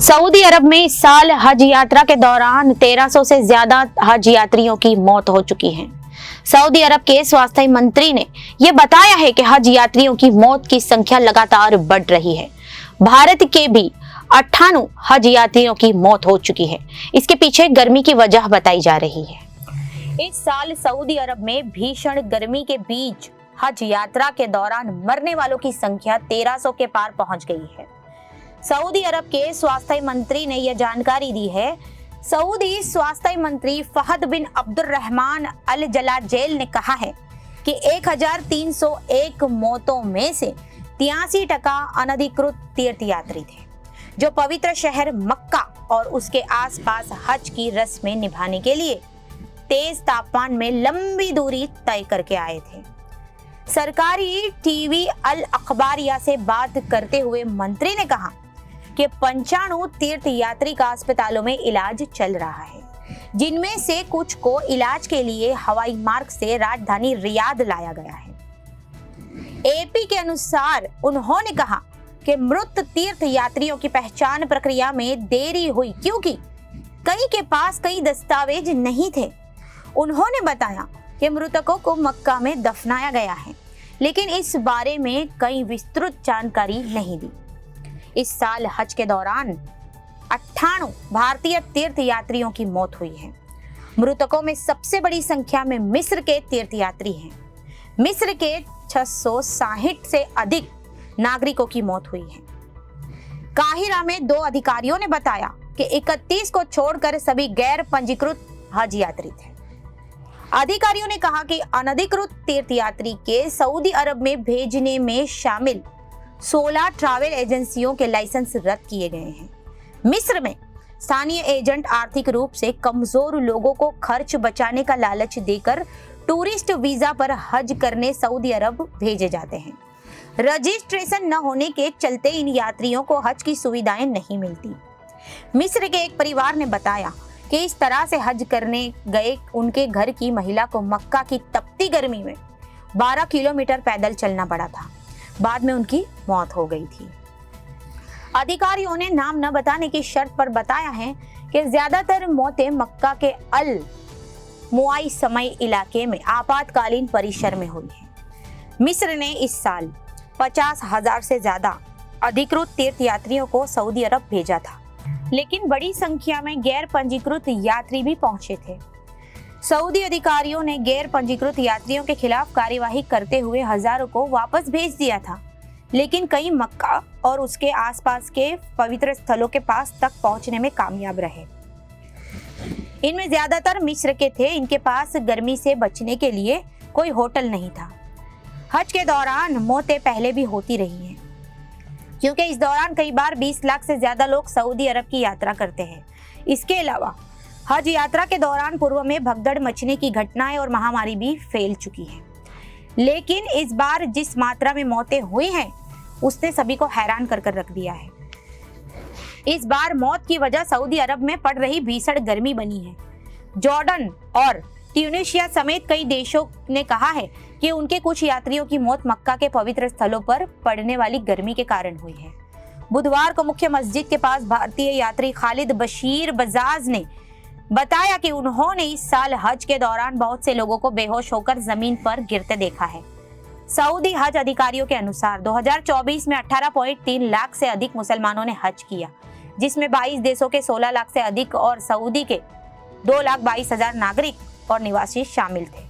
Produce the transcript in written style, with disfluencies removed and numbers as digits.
Saudi अरब में इस साल हज यात्रा के दौरान 1300 से ज्यादा हज यात्रियों की मौत हो चुकी है। सऊदी अरब के स्वास्थ्य मंत्री ने यह बताया है कि हज यात्रियों की मौत की संख्या लगातार बढ़ रही है। भारत के भी 98 हज यात्रियों की मौत हो चुकी है। इसके पीछे गर्मी की वजह बताई जा रही है। इस साल सऊदी अरब में भीषण गर्मी के बीच हज यात्रा के दौरान मरने वालों की संख्या 1300 के पार पहुंच गई है। सऊदी अरब के स्वास्थ्य मंत्री ने यह जानकारी दी है। सऊदी स्वास्थ्य मंत्री फहद बिन अब्दुर्रहमान अल जलाजेल ने कहा है कि 1301 मौतों में से 83% अनधिकृत तीर्थयात्री थे, जो पवित्र शहर मक्का और उसके आसपास हज की रस्में निभाने के लिए तेज तापमान में लंबी दूरी तय करके आए थे। सरकारी टीवी अल अखबारिया से बात करते हुए मंत्री ने कहा कि 95 तीर्थ यात्री का अस्पतालों में इलाज चल रहा है, जिनमें से कुछ को इलाज के लिए हवाई मार्ग से राजधानी रियाद लाया गया है। एपी के अनुसार उन्होंने कहा कि मृत तीर्थ यात्रियों की पहचान प्रक्रिया में देरी हुई क्योंकि कई के पास कई दस्तावेज नहीं थे। उन्होंने बताया कि मृतकों को मक्का में दफनाया गया है, लेकिन इस बारे में कई विस्तृत जानकारी नहीं दी। इस साल हज के दौरान 98 भारतीय तीर्थ यात्रियों की मौत हुई है। मृतकों में सबसे बड़ी संख्या में मिस्र के तीर्थयात्री हैं। मिस्र के 660 से अधिक नागरिकों की मौत हुई है। काहिरा में 2 अधिकारियों ने बताया कि 31 को छोड़कर सभी गैर पंजीकृत हज यात्री थे। अधिकारियों ने कहा कि अनधिकृत तीर्थयात्री के सऊदी अरब में भेजने में शामिल 16 ट्रैवल एजेंसियों के लाइसेंस रद्द किए गए हैं। मिस्र में स्थानीय एजेंट आर्थिक रूप से कमजोर लोगों को खर्च बचाने का लालच देकर टूरिस्ट वीजा पर हज करने सऊदी अरब भेजे जाते हैं। रजिस्ट्रेशन न होने के चलते इन यात्रियों को हज की सुविधाएं नहीं मिलती। मिस्र के एक परिवार ने बताया कि इस तरह से हज करने गए उनके घर की महिला को मक्का की तपती गर्मी में 12 किलोमीटर पैदल चलना पड़ा था। बाद में उनकी मौत हो गई थी। अधिकारियों ने नाम न बताने की शर्त पर बताया है कि ज्यादातर मौतें मक्का के अल मुआई समय इलाके में आपातकालीन परिसर में हुई है। मिस्र ने इस साल 50,000 से ज्यादा अधिकृत तीर्थयात्रियों को सऊदी अरब भेजा था, लेकिन बड़ी संख्या में गैर पंजीकृत यात्री भी पहुंचे थे। सऊदी अधिकारियों ने गैर पंजीकृत यात्रियों के खिलाफ कार्यवाही करते हुए हजारों को वापस भेज दिया था, लेकिन कई मक्का और उसके आसपास के पवित्र स्थलों के पास तक पहुंचने में कामयाब रहे। इनमें ज्यादातर मिस्र के थे। इनके पास गर्मी से बचने के लिए कोई होटल नहीं था। हज के दौरान मौतें पहले भी होती रही हैं, क्योंकि इस दौरान कई बार 20 लाख से ज्यादा लोग सऊदी अरब की यात्रा करते हैं। इसके अलावा हज यात्रा के दौरान पूर्व में भगदड़ मचने की घटनाएं और महामारी भी फैल चुकी है, लेकिन इस बार जिस मात्रा में मौतें हुई हैं उसने सभी को हैरान कर रख दिया है। इस बार मौत की वजह सऊदी अरब में पड़ रही भीषण गर्मी बनी है। जॉर्डन और ट्यूनीशिया समेत कई देशों ने कहा है कि उनके कुछ यात्रियों की मौत मक्का के पवित्र स्थलों पर पड़ने वाली गर्मी के कारण हुई है। बुधवार को मुख्य मस्जिद के पास भारतीय यात्री खालिद बशीर बजाज ने बताया कि उन्होंने इस साल हज के दौरान बहुत से लोगों को बेहोश होकर जमीन पर गिरते देखा है। सऊदी हज अधिकारियों के अनुसार 2024 में 18.3 लाख से अधिक मुसलमानों ने हज किया, जिसमें 22 देशों के 16 लाख से अधिक और सऊदी के 2,22,000 नागरिक और निवासी शामिल थे।